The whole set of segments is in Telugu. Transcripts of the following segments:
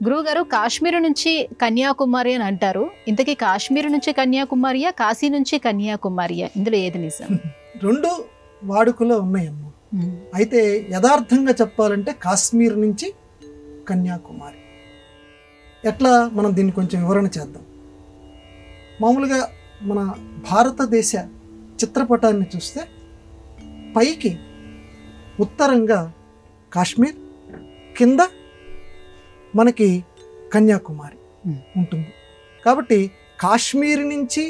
గురువుగారు, కాశ్మీర్ నుంచి కన్యాకుమారి అని అంటారు. ఇంతకీ కాశ్మీర్ నుంచి కన్యాకుమారియా, కాశీ నుంచి కన్యాకుమారియా, ఇందులో ఏది నిజం? రెండు వాడుకలో ఉన్నాయమ్మా. అయితే యథార్థంగా చెప్పాలంటే కాశ్మీర్ నుంచి కన్యాకుమారి. ఎట్లా మనం దీన్ని కొంచెం వివరణ చేద్దాం. మామూలుగా మన భారతదేశ చిత్రపటాన్ని చూస్తే పైకి ఉత్తరంగా కాశ్మీర్, కింద మనకి కన్యాకుమారి ఉంటుంది. కాబట్టి కాశ్మీర్ నుంచి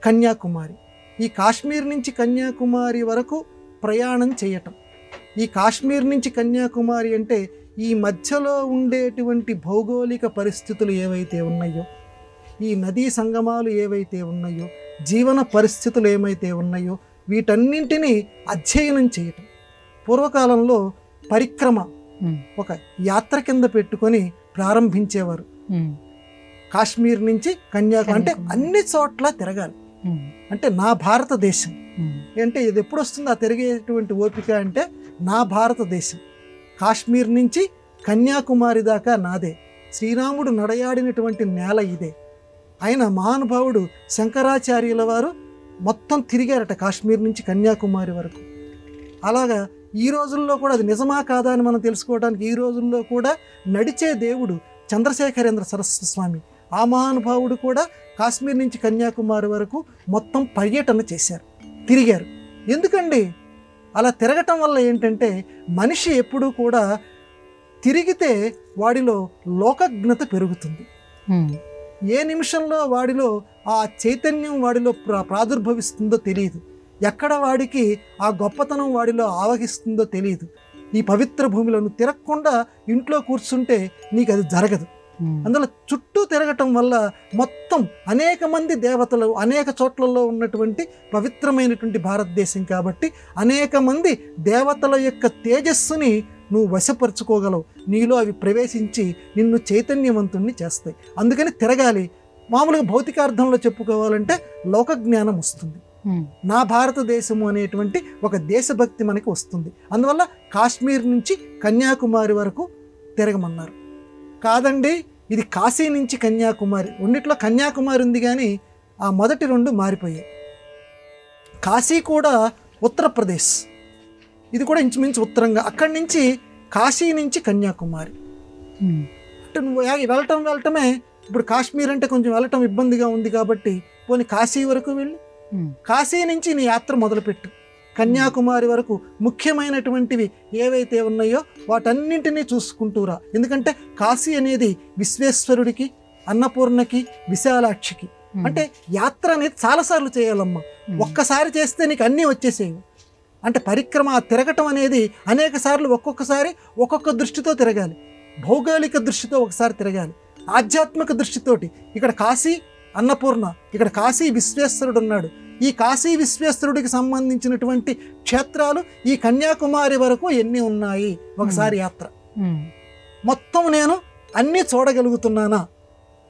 కన్యాకుమారి, ఈ కాశ్మీర్ నుంచి కన్యాకుమారి వరకు ప్రయాణం చేయటం. ఈ కాశ్మీర్ నుంచి కన్యాకుమారి అంటే ఈ మధ్యలో ఉండేటువంటి భౌగోళిక పరిస్థితులు ఏవైతే ఉన్నాయో, ఈ నదీ సంగమాలు ఏవైతే ఉన్నాయో, జీవన పరిస్థితులు ఏమైతే ఉన్నాయో, వీటన్నింటినీ అధ్యయనం చేయటం. పూర్వకాలంలో పరిక్రమ ఒక యాత్ర కింద పెట్టుకొని ప్రారంభించేవారు. కాశ్మీర్ నుంచి కన్యాకుమారి అంటే అన్ని చోట్ల తిరగాలి. అంటే నా భారతదేశం అంటే ఇది ఎప్పుడు వస్తుంది ఆ తిరిగేటువంటి ఓపిక అంటే నా భారతదేశం కాశ్మీర్ నుంచి కన్యాకుమారి దాకా నాదే. శ్రీరాముడు నడయాడినటువంటి నేల ఇదే. ఆయన మహానుభావుడు శంకరాచార్యుల వారు మొత్తం తిరిగారట కాశ్మీర్ నుంచి కన్యాకుమారి వరకు. అలాగా ఈ రోజుల్లో కూడా అది నిజమా కాదా అని మనం తెలుసుకోవడానికి ఈ రోజుల్లో కూడా నడిచే దేవుడు చంద్రశేఖరేంద్ర సరస్వతి స్వామి, ఆ మహానుభావుడు కూడా కాశ్మీర్ నుంచి కన్యాకుమారి వరకు మొత్తం పర్యటన చేశారు, తిరిగారు. ఎందుకండి అలా తిరగటం వల్ల ఏంటంటే మనిషి ఎప్పుడూ కూడా తిరిగితే వాడిలో లోకజ్ఞత పెరుగుతుంది. ఏ నిమిషంలో వాడిలో ఆ చైతన్యం వాడిలో ప్రాదుర్భవిస్తుందో తెలియదు. ఎక్కడ వాడికి ఆ గొప్పతనం వాడిలో ఆవహిస్తుందో తెలియదు. ఈ పవిత్ర భూమిలో నువ్వు తిరగకుండా ఇంట్లో కూర్చుంటే నీకు అది జరగదు. అందులో చుట్టూ తిరగటం వల్ల మొత్తం అనేక మంది దేవతలు అనేక చోట్లలో ఉన్నటువంటి పవిత్రమైనటువంటి భారతదేశం కాబట్టి అనేక మంది దేవతల యొక్క తేజస్సుని నువ్వు వశపరుచుకోగలవు. నీలో అవి ప్రవేశించి నిన్ను చైతన్యవంతుణ్ణి చేస్తాయి. అందుకని తిరగాలి. మామూలుగా భౌతికార్థంలో చెప్పుకోవాలంటే లోకజ్ఞానం వస్తుంది. నా భారతదేశము అనేటువంటి ఒక దేశభక్తి మనకి వస్తుంది. అందువల్ల కాశ్మీర్ నుంచి కన్యాకుమారి వరకు తిరగమన్నారు. కాదండి ఇది కాశీ నుంచి కన్యాకుమారి, రెండిట్లో కన్యాకుమారి ఉంది కానీ ఆ మొదటి రెండు మారిపోయాయి. కాశీ కూడా ఉత్తరప్రదేశ్, ఇది కూడా ఇంచుమించు ఉత్తరంగా. అక్కడి నుంచి కాశీ నుంచి కన్యాకుమారి అంటే నువ్వు వెళ్ళటమే. ఇప్పుడు కాశ్మీర్ అంటే కొంచెం వెళ్ళటం ఇబ్బందిగా ఉంది కాబట్టి పోనీ కాశీ వరకు వెళ్ళి కాశీ నుంచి నీ యాత్ర మొదలుపెట్టు. కన్యాకుమారి వరకు ముఖ్యమైనటువంటివి ఏవైతే ఉన్నాయో వాటన్నింటినీ చూసుకుంటూరా. ఎందుకంటే కాశీ అనేది విశ్వేశ్వరుడికి, అన్నపూర్ణకి, విశాలాక్షికి. అంటే యాత్ర అనేది చాలాసార్లు చేయాలమ్మా. ఒక్కసారి చేస్తే నీకు అన్నీ వచ్చేసేవి. అంటే పరిక్రమ తిరగటం అనేది అనేక సార్లు ఒక్కొక్కసారి ఒక్కొక్క దృష్టితో తిరగాలి. భౌగోళిక దృష్టితో ఒకసారి తిరగాలి, ఆధ్యాత్మిక దృష్టితోటి. ఇక్కడ కాశీ అన్నపూర్ణ, ఇక్కడ కాశీ విశ్వేశ్వరుడు ఉన్నాడు. ఈ కాశీ విశ్వేశ్వరుడికి సంబంధించినటువంటి క్షేత్రాలు ఈ కన్యాకుమారి వరకు ఎన్ని ఉన్నాయి ఒకసారి యాత్ర మొత్తం నేను అన్నీ చూడగలుగుతున్నానా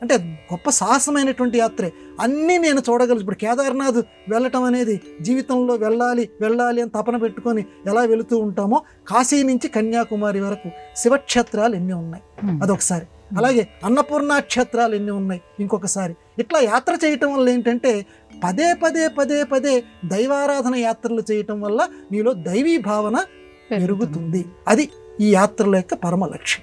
అంటే గొప్ప సాహసమైనటువంటి యాత్రే. అన్నీ నేను చూడగలుగు. ఇప్పుడు కేదార్నాథ్ వెళ్ళటం అనేది జీవితంలో వెళ్ళాలి అని తపన పెట్టుకొని ఎలా వెళుతూ ఉంటామో కాశీ నుంచి కన్యాకుమారి వరకు శివక్షేత్రాలు ఎన్ని ఉన్నాయి అదొకసారి. అలాగే అన్నపూర్ణ క్షేత్రాలు ఎన్ని ఉన్నాయి ఇంకొకసారి. ఇట్లా యాత్ర చేయటం వల్ల ఏంటంటే పదే దైవారాధన యాత్రలు చేయటం వల్ల నీలో దైవీ భావన పెరుగుతుంది. అది ఈ యాత్రల యొక్క పరమ లక్ష్యం.